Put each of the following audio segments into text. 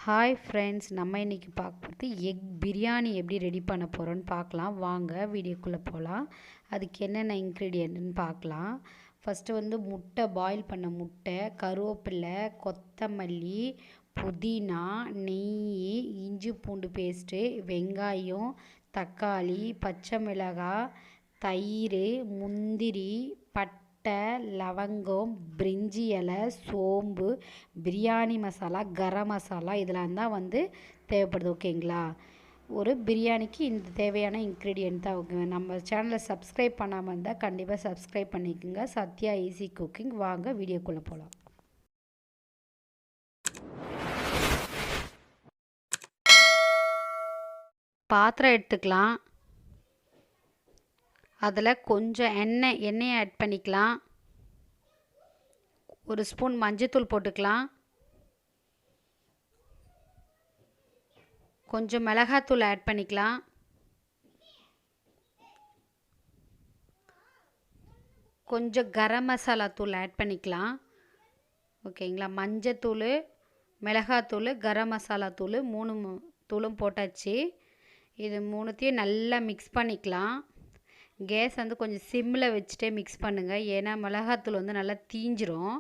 Hi friends, நம்ம இன்றைக்கி பார்க்குறது எக் பிரியாணி எப்படி ரெடி பண்ண போகிறோன்னு பார்க்கலாம். வாங்க வீடியோக்குள்ளே போகலாம். அதுக்கு என்னென்ன இன்க்ரீடியன்ட்னு பார்க்கலாம். ஃபஸ்ட்டு முட்டை, பாயில் பண்ண முட்டை, கருவேப்பிலை, கொத்தமல்லி, புதினா, நெய், இஞ்சி பூண்டு பேஸ்ட்டு, வெங்காயம், தக்காளி, பச்சை மிளகாய், தயிர், முந்திரி, பட்டை, லவங்கம், பிரிஞ்சி இலை, சோம்பு, பிரியாணி மசாலா, கரம் மசாலா இதெல்லாம் தான் தேவைப்படுது. ஓகேங்களா? ஒரு பிரியாணிக்கு இந்த தேவையான இன்க்ரீடியன்ட் தான். ஓகே, நம்ம சேனலை சப்ஸ்கிரைப் பண்ணாமல் இருந்தால் கண்டிப்பாக சப்ஸ்கிரைப் பண்ணிக்கோங்க. Sathya easy cooking. வாங்க வீடியோக்குள்ளே போகலாம். பாத்திரம் எடுத்துக்கலாம். அதில் கொஞ்சம் எண்ணெயை ஆட் பண்ணிக்கலாம். ஒரு ஸ்பூன் மஞ்சத்தூள் போட்டுக்கலாம். கொஞ்சம் மிளகாத்தூள் ஆட் பண்ணிக்கலாம். கொஞ்சம் கரம் மசாலா தூள் ஆட் பண்ணிக்கலாம். ஓகேங்களா? மஞ்சத்தூள், மிளகாத்தூள், கரம் மசாலா தூள் 3 தூளும் போட்டாச்சு. இது மூணுத்தையும் நல்லா மிக்ஸ் பண்ணிக்கலாம். கேஸ் கொஞ்சம் சிம்மில் வச்சுட்டே மிக்ஸ் பண்ணுங்கள். ஏன்னா மிளகாத்தூள் நல்லா தீஞ்சிரும்.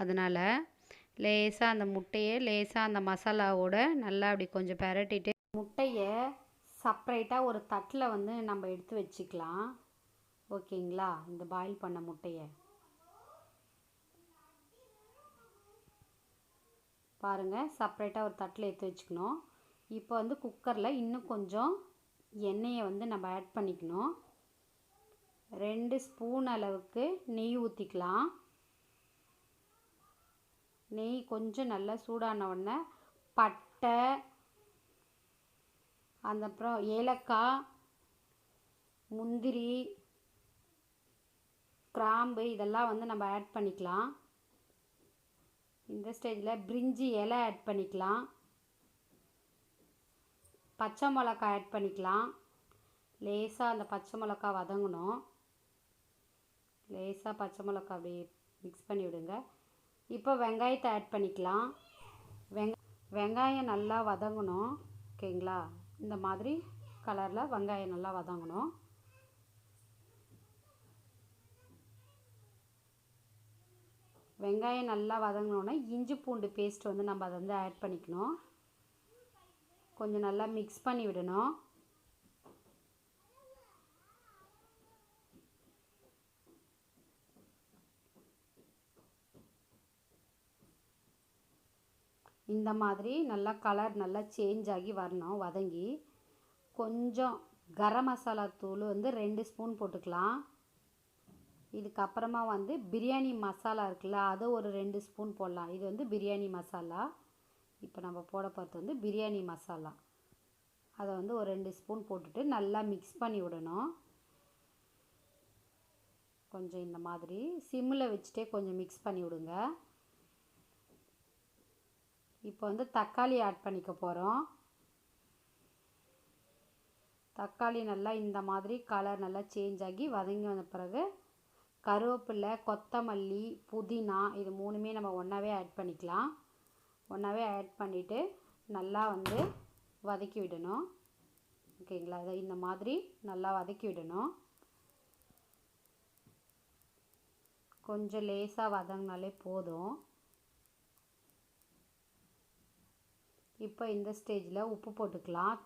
அதனால் லேசாக அந்த முட்டையை லேசாக அந்த மசாலாவோட நல்லா அப்படி கொஞ்சம் பெரட்டிட்டு முட்டையை செப்ரேட்டாக ஒரு தட்டில் நம்ம எடுத்து வச்சுக்கலாம். ஓகேங்களா? இந்த பாயில் பண்ண முட்டையை பாருங்கள், செப்ரேட்டாக ஒரு தட்டில் எடுத்து வச்சுக்கணும். இப்போ குக்கரில் இன்னும் கொஞ்சம் எண்ணெயை நம்ம ஆட் பண்ணிக்கணும். 2 ஸ்பூன் அளவுக்கு நெய் ஊற்றிக்கலாம். நெய் கொஞ்சம் நல்லா சூடான உடனே பட்டை, அப்புறம் ஏலக்காய், முந்திரி, கிராம்பு இதெல்லாம் நம்ம ஆட் பண்ணிக்கலாம். இந்த ஸ்டேஜில் பிரிஞ்சி இலை ஆட் பண்ணிக்கலாம். பச்சை மிளகாய் ஆட் பண்ணிக்கலாம். லேசாக அந்த பச்சை மிளகாய் வதங்கணும். லேசாக பச்சை மிளகாய் அப்படி மிக்ஸ் பண்ணி விடுங்க. இப்போ வெங்காயத்தை ஆட் பண்ணிக்கலாம். வெங்காயம் நல்லா வதங்கணும். ஓகேங்களா? இந்த மாதிரி கலரில் வெங்காயம் நல்லா வதங்கணும். வெங்காயம் நல்லா வதங்கினோன்னா இஞ்சி பூண்டு பேஸ்ட் நம்ம அதை ஆட் பண்ணிக்கணும். கொஞ்சம் நல்லா மிக்ஸ் பண்ணி விடணும். இந்த மாதிரி நல்லா கலர் நல்லா சேஞ்ச் ஆகி வரணும், வதங்கி. கொஞ்சம் கரம் மசாலா தூள் 2 ஸ்பூன் போட்டுக்கலாம். இதுக்கப்புறமா பிரியாணி மசாலா இருக்குல்ல, அதை ஒரு 2 ஸ்பூன் போடலாம். இது பிரியாணி மசாலா. இப்போ நம்ம போட போகிறது பிரியாணி மசாலா. அதை ஒரு 2 ஸ்பூன் போட்டுட்டு நல்லா மிக்ஸ் பண்ணி விடணும். கொஞ்சம் இந்த மாதிரி சிம்மில் வச்சுட்டே கொஞ்சம் மிக்ஸ் பண்ணி விடுங்க. இப்போ தக்காளி ஆட் பண்ணிக்க போகிறோம். தக்காளி நல்லா இந்த மாதிரி கலர் நல்லா சேஞ்ச் ஆகி வதங்கி வந்த பிறகு கருவேப்பிலை, கொத்தமல்லி, புதினா இது 3மே நம்ம ஒன்றாவே ஆட் பண்ணிக்கலாம். ஒன்றாவே ஆட் பண்ணிவிட்டு நல்லா வதக்கி விடணும். ஓகேங்களா? அதை இந்த மாதிரி நல்லா வதக்கி விடணும். கொஞ்சம் லேசாக வதங்கினாலே போதும். இப்போ இந்த ஸ்டேஜில் உப்பு போட்டுக்கலாம்.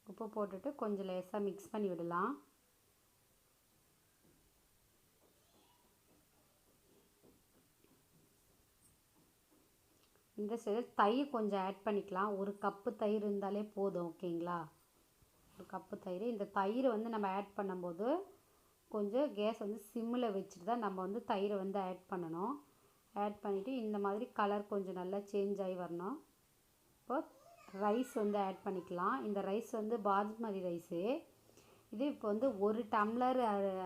உப்பு போட்டுட்டு கொஞ்சம் லேசாக மிக்ஸ் பண்ணி விடலாம். இந்த ஸ்டேஜில் தயிர் கொஞ்சம் ஆட் பண்ணிக்கலாம். 1 கப்பு தயிர் இருந்தாலே போதும். ஓகேங்களா? 1 கப்பு தயிர். இந்த தயிர் நம்ம ஆட் பண்ணும்போது கொஞ்சம் கேஸ் சிம்மில் வச்சுட்டு தான் நம்ம தயிரை ஆட் பண்ணணும். ஆட் பண்ணிவிட்டு இந்த மாதிரி கலர் கொஞ்சம் நல்லா சேஞ்ச் ஆகி வரணும். இப்போ ரைஸ் ஆட் பண்ணிக்கலாம். இந்த ரைஸ் பாஸ்மதி ரைஸு. இது இப்போ 1 டம்ளர்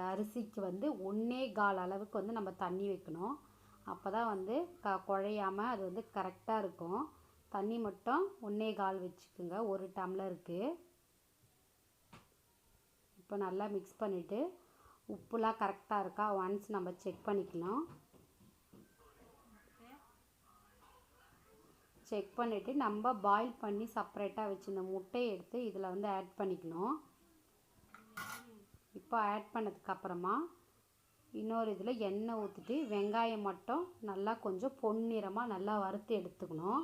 அரிசிக்கு 1.25 அளவுக்கு நம்ம தண்ணி வைக்கணும். அப்போ தான் குழையாமல் அது கரெக்டாக இருக்கும். தண்ணி மட்டும் 1.25 வச்சுக்கோங்க 1 டம்ளருக்கு. இப்போ நல்லா மிக்ஸ் பண்ணிவிட்டு உப்புலாம் கரெக்டாக இருக்கா ஒன்ஸ் நம்ம செக் பண்ணிக்கலாம். செக் பண்ணிவிட்டு நம்ம பாயில் பண்ணி செப்பரேட்டாக வச்சுருந்த முட்டையை எடுத்து இதில் வந்து ஆட் பண்ணிக்கணும். இப்போ ஆட் பண்ணதுக்கப்புறமா இன்னொரு இதில் எண்ணெய் ஊற்றிட்டு வெங்காயம் மட்டும் நல்லா கொஞ்சம் பொன்னிறமாக நல்லா வறுத்து எடுத்துக்கணும்.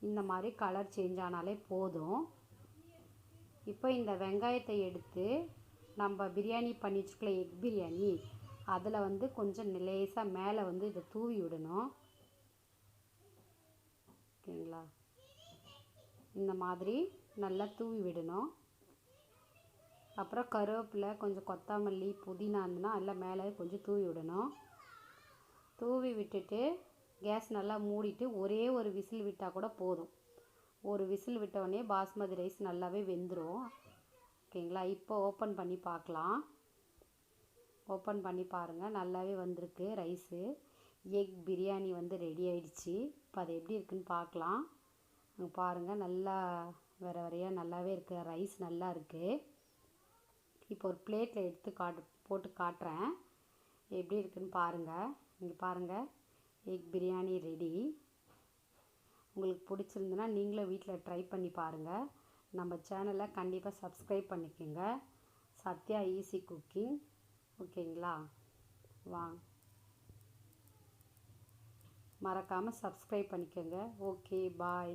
இந்த மாதிரி கலர் சேஞ்ச் ஆனாலே போதும். இப்போ இந்த வெங்காயத்தை எடுத்து நம்ம பிரியாணி பண்ணி வச்சுக்கல, எக் பிரியாணி, அதில் வந்து கொஞ்சம் லேசாக மேலே வந்து இதை தூவி விடணும். ஓகேங்களா, இந்த மாதிரி நல்லா தூவி விடணும். அப்புறம் கருவேப்பிலை, கொஞ்சம் கொத்தமல்லி, புதினா இருந்துன்னா எல்லாம் மேலே கொஞ்சம் தூவி விடணும். தூவி விட்டுட்டு கேஸ் நல்லா மூடிட்டு ஒரே ஒரு விசில் விட்டால் கூட போதும். ஒரு விசில் விட்டவுடனே பாஸ்மதி ரைஸ் நல்லாவே வெந்துடும். ஓகேங்களா, இப்போ ஓப்பன் பண்ணி பார்க்கலாம். ஓப்பன் பண்ணி பாருங்கள், நல்லாவே வந்திருக்கு ரைஸு. எக் பிரியாணி வந்து ரெடி ஆயிடுச்சு. இப்போ அது எப்படி இருக்குன்னு பார்க்கலாம். பாருங்கள், நல்லா வேற வரையாக நல்லாவே இருக்குது. ரைஸ் நல்லா இருக்குது. இப்போ ஒரு பிளேட்டில் எடுத்து போட்டு காட்டுறேன் எப்படி இருக்குன்னு பாருங்கள். இங்கே பாருங்கள், எக் பிரியாணி ரெடி. உங்களுக்கு பிடிச்சிருந்துன்னா நீங்களும் வீட்டில் ட்ரை பண்ணி பாருங்கள். நம்ம சேனலை கண்டிப்பாக சப்ஸ்கிரைப் பண்ணிக்கோங்க. Sathya easy cooking. ஓகேங்களா, வாங்க, மறக்காமல் சப்ஸ்கிரைப் பண்ணிக்கோங்க. ஓகே, பாய்.